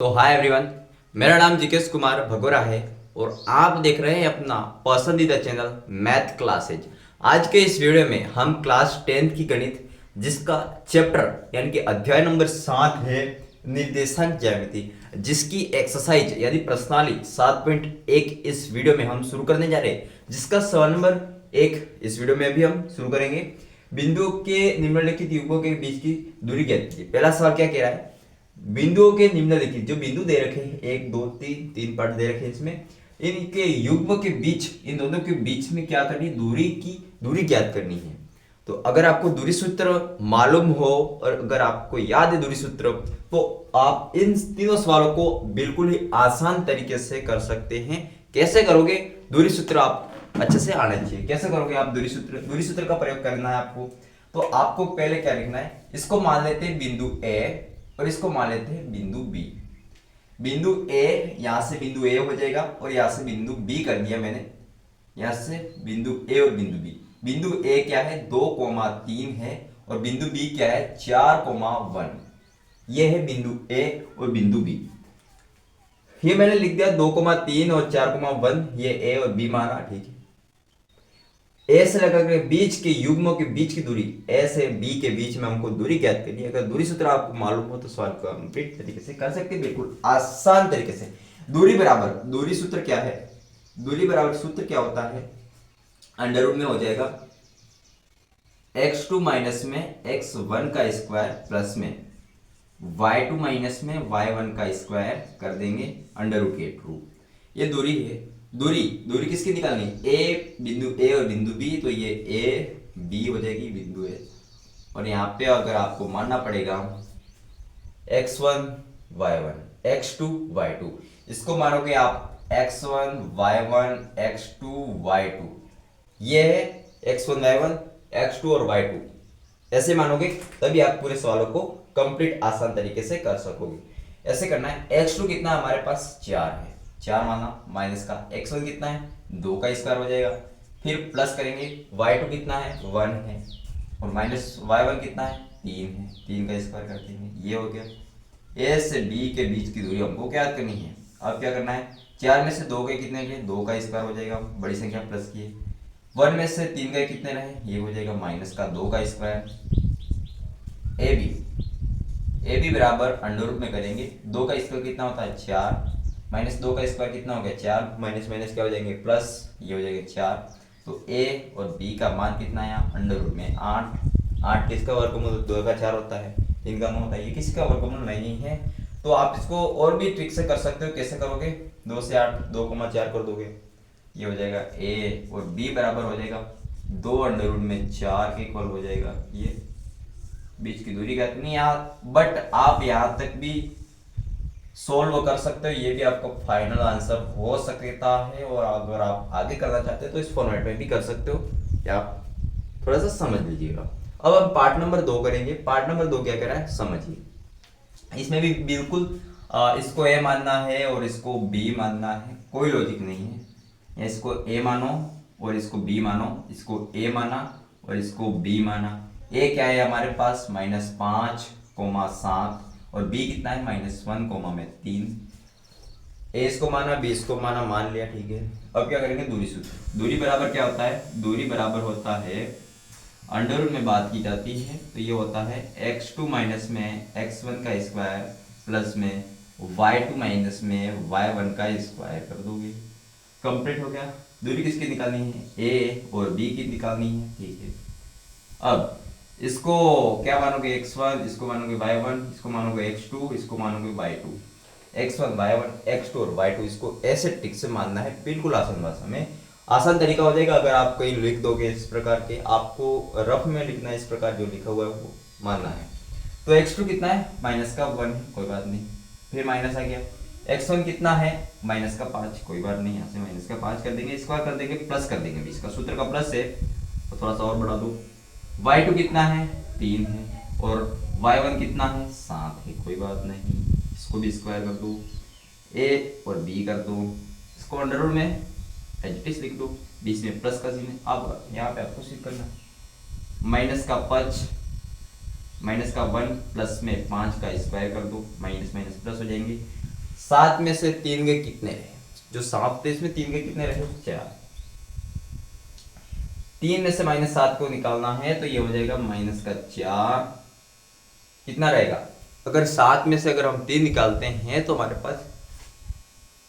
तो hi everyone, मेरा नाम जिकेश कुमार भगोरा है और आप देख रहे हैं अपना पसंदीदा चैनल मैथ क्लासेज। आज के इस वीडियो में हम क्लास 10th की गणित जिसका चैप्टर यानी कि अध्याय नंबर 7 है निर्देशांक ज्यामिति, जिसकी एक्सरसाइज यानी प्रश्नावली 7.1 इस वीडियो में हम शुरू करने जा रहे हैं, जिसका सवाल नंबर 1 इस वीडियो में अभी हम शुरू करेंगे। बिंदुओं के निम्नलिखित युग्मों के बीच की दूरी ज्ञात कीजिए। पहला सवाल क्या कह रहा है, बिंदुओं के निम्नलिखित जो बिंदु दे रखे हैं, 1 2 3 तीन पार्ट दे रखे हैं, इसमें इनके युग्म के बीच, इन दोनों के बीच में क्या करनी, दूरी ज्ञात करनी है। तो अगर आपको दूरी सूत्र मालूम हो और अगर आपको याद है दूरी सूत्र, तो आप इन तीनों सवालों को बिल्कुल ही आसान तरीके से कर सकते हैं। कैसे करोगे, दूरी सूत्र आप अच्छे से आना चाहिए। कैसे करोगे आप दूरी सूत्र का प्रयोग करना है आपको। तो आपको पहले क्या लिखना है, इसको मान लेते हैं बिंदु ए और इसको मान लेते हैं बिंदु बी। बिंदु ए, यहां से बिंदु ए हो जाएगा और यहां से बिंदु बी कर दिया मैंने, यहां से बिंदु ए और बिंदु बी। बिंदु ए क्या है, 2,3 है और बिंदु बी क्या है, 4,1। ये है बिंदु ए और बिंदु बी। ये मैंने लिख दिया 2,3 और 4,1, ये ए और बी माना, ठीक है। ए से लेकर बीच के युग्मों के बीच की दूरी, ए से बी के बीच में हमको दूरी ज्ञात करनी है। अगर दूरी सूत्र आपको मालूम हो तो सवाल को कंप्लीट तरीके से कर सकते हैं, बिल्कुल आसान तरीके से। दूरी बराबर, दूरी सूत्र क्या है, दूरी बराबर सूत्र क्या होता है, अंडर रूट में हो जाएगा x2 माइनस में x1 का स्क्वायर प्लस में y2 माइनस में y1 का स्क्वायर कर देंगे अंडर रूट के थ्रू। ये दूरी है। दूरी किसकी निकालनी, ए, बिंदु ए और बिंदु बी। तो ये ए बी हो जाएगी बिंदु ए, और यहाँ पे अगर आपको मानना पड़ेगा x1 y1 x2 y2, इसको मानोगे आप x1 y1 x2 y2, ये है x1 y1 x2 और y2। ऐसे मानोगे तभी आप पूरे सवालों को कंप्लीट आसान तरीके से कर सकोगे। ऐसे करना है, x2 कितना हमारे पास 4 है, 4 माना, माइनस का x1 कितना है, 2 का स्क्वायर हो जाएगा, फिर प्लस करेंगे y2 कितना है, 1 है, और माइनस y1 कितना है, 3 है, 3 का स्क्वायर कर देंगे। ये हो गया। ए से बी के बीच की दूरी हमको क्या करनी है। अब क्या करना है, 4 में से 2 के कितने रहे, 2 का स्क्वायर हो जाएगा, बड़ी संख्या प्लस की। 1 में से 3 के कितने रहे, ये हो जाएगा माइनस का 2 का स्क्वायर। ए बी बराबर अंडर रूट में करेंगे, 2 का स्क्वायर कितना होता है, 4, माइनस 2 का स्क्वायर कितना हो गया, 4, माइनस माइनस क्या हो जाएंगे, प्लस, ये हो जाएगा 4। तो ए और बी का मान कितना है अंडर रूट में 8। 8 किसका वर्गमूल, 2 का 4 होता है, 3 का 9 होता है, ये किसी का वर्गमूल नहीं है। तो आप इसको और भी ट्रिक से कर सकते हो। कैसे करोगे, 2 से 8 2,4 कर दोगे, ये हो जाएगा ए और बी बराबर हो जाएगा 2 अंडर रूट में 4 के इक्वल हो जाएगा। ये बीच की दूरी कहते नहीं यहाँ, बट आप यहाँ तक भी सोल्व कर सकते हो, ये भी आपका फाइनल आंसर हो सकता है। और अगर आप आगे करना चाहते हो तो इस फॉर्मेट में भी कर सकते हो, या आप थोड़ा सा समझ लीजिएगा। अब हम पार्ट नंबर 2 करेंगे। पार्ट नंबर 2 क्या कह रहा है, समझिए। इसमें भी बिल्कुल इसको ए मानना है और इसको बी मानना है, कोई लॉजिक नहीं है। इसको ए मानो और इसको बी मानो, इसको ए माना और इसको बी माना। ए क्या है हमारे पास, -5,7, और बी कितना है, -1,3। ए इसको माना, बी इसको माना, मान लिया, ठीक है। अब क्या करेंगे, दूरी सूत्र। दूरी बराबर क्या होता है, दूरी बराबर होता है, अंडर रूट में बात की जाती है तो ये होता है x2 माइनस में x1 का स्क्वायर प्लस में y2 माइनस में y1 का स्क्वायर कर दोगे। कंप्लीट हो गया। दूरी किसकी निकालनी है, a और b की निकालनी है, ठीक है। अब इसको क्या मानोगे, x1, इसको मानोगे y1, इसको मानोगे x2, इसको मानोगे y2। x1 y1 x2 और y2, इसको ऐसे टिक से मानना है, बिल्कुल आसान भाषा में। आसान तरीका हो जाएगा अगर आप कहीं लिख दोगे इस प्रकार के, आपको रफ में लिखना है, इस प्रकार जो लिखा हुआ है वो मानना है। तो x2 कितना है, माइनस का 1 है, कोई बात नहीं, फिर माइनस आ गया। x1 कितना है, माइनस का 5, कोई बात नहीं, यहाँ से माइनस का 5 कर देंगे, स्क्वायर कर देंगे, प्लस कर देंगे, बीच का सूत्र का प्लस है तो थोड़ा सा और बढ़ा दो। y2 कितना है, 3 है, और y1 कितना है, 7 है, कोई बात नहीं, इसको भी स्क्वायर कर दो, a और b कर दो, इसको अंडर रूट में एडजस्ट लिख दो, बीच में प्लस का चिन्ह। अब यहाँ पे आपको सिर्फ करना, माइनस का 5 माइनस का 1 प्लस में 5 का स्क्वायर कर दो, माइनस माइनस प्लस हो जाएंगे। 7 में से 3 के कितने रहे? जो 7 थे इसमें 3 के कितने रहे? 4। 3 में से -7 को निकालना है तो ये हो जाएगा -4। कितना रहेगा? अगर 7 में से अगर हम 3 निकालते हैं तो हमारे पास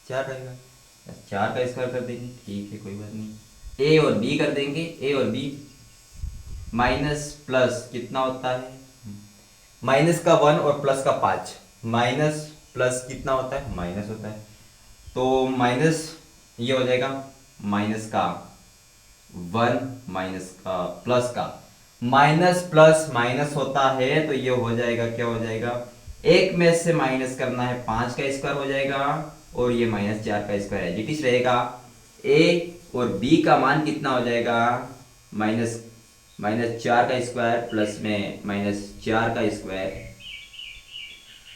4 रहेगा। 4 का स्क्वायर कर देंगे, ठीक है कोई बात नहीं। ए और बी कर देंगे, ए और बी माइनस प्लस कितना होता है? माइनस का 1 और प्लस का 5। माइनस प्लस कितना होता है? माइनस होता है। तो माइनस ये हो जाएगा माइनस का 1 माइनस का प्लस का माइनस प्लस माइनस होता है तो ये हो जाएगा, क्या हो जाएगा? 1 में से माइनस करना है 5 का स्क्वायर हो जाएगा और ये -4 का स्क्वायर है जिटिस रहेगा। ए और बी का मान कितना हो जाएगा? -4 का स्क्वायर प्लस में -4 का स्क्वायर।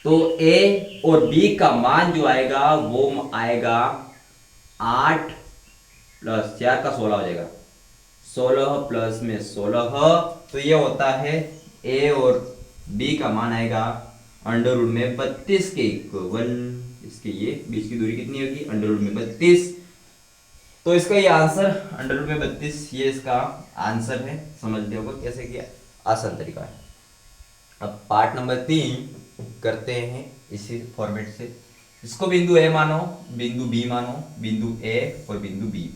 तो ए और बी का मान जो आएगा वो आएगा 8 प्लस 4 का 16 हो जाएगा। 16 प्लस में 16 तो ये होता है ए और बी का मान आएगा अंडर रूट में 32 के इक्वल। इसके ये बीच की दूरी कितनी होगी? अंडर रूट में 32। तो इसका ये आंसर अंडर रूट में 32 ये इसका आंसर है। समझ लिया होगा कैसे किया, आसान तरीका है। अब पार्ट नंबर 3 करते हैं इसी फॉर्मेट से। इसको बिंदु ए मानो, बिंदु बी मानो, बिंदु ए और बिंदु बी,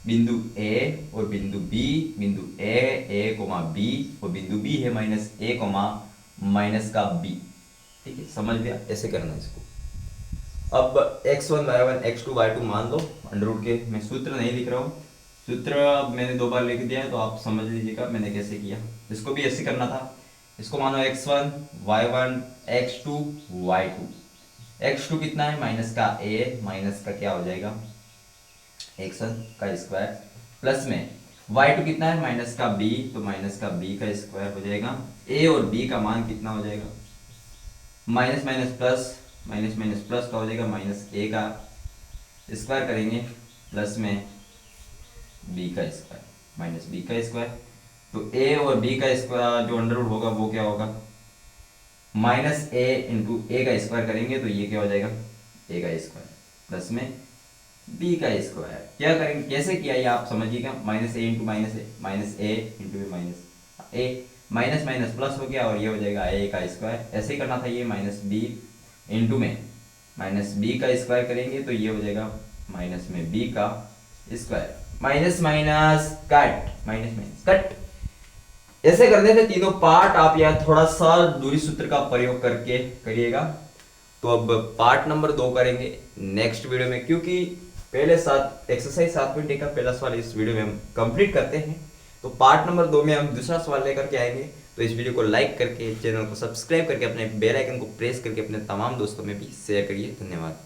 बिंदु ए और बिंदु बी, बिंदु ए कोमा बी और बिंदु बी है -a कोमा माइनस का b। ठीक है, समझ लिया? ऐसे करना है इसको। अब x1 y1 x2 y2 मान लो अंडर रूट के। मैं सूत्र नहीं लिख रहा हूँ, सूत्र मैंने 2 बार लिख दिया है तो आप समझ लीजिएगा मैंने कैसे किया। इसको भी ऐसे करना था। इसको मानो x1 y1 x2 y2। x2 कितना है? माइनस का a माइनस का क्या हो जाएगा? x1 का स्क्वायर प्लस में y2 कितना है? माइनस का b, तो माइनस का b का स्क्वायर हो जाएगा। a और b का मान कितना हो जाएगा? Minus minus plus, minus minus plus का हो जाएगा -a का स्क्वायर करेंगे प्लस में b का स्क्वायर माइनस b का स्क्वायर। तो a और b का स्क्वायर जो अंडर रूट होगा वो क्या होगा? -a इंटू a का स्क्वायर करेंगे तो ये क्या हो जाएगा? a का स्क्वायर प्लस में b का स्क्वायर। क्या करेंगे, कैसे किया ये आप समझिएगा। -a into -a into a minus minus plus हो गया और ये हो जाएगा a का स्क्वायर। ऐसे ही करना था ये -b इंटू में -b का स्क्वायर करेंगे तो ये हो जाएगा माइनस में b का square. Minus minus cut, minus minus cut. ऐसे करने थे तीनों पार्ट। आप यहाँ थोड़ा सा दूरी सूत्र का प्रयोग करके करिएगा। तो अब पार्ट नंबर 2 करेंगे नेक्स्ट वीडियो में, क्योंकि पहले एक्सरसाइज 7.1 का पहला सवाल इस वीडियो में हम कंप्लीट करते हैं। तो पार्ट नंबर 2 में हम दूसरा सवाल लेकर के आएंगे। तो इस वीडियो को लाइक करके, चैनल को सब्सक्राइब करके, अपने बेल आइकन को प्रेस करके अपने तमाम दोस्तों में भी शेयर करिए। धन्यवाद।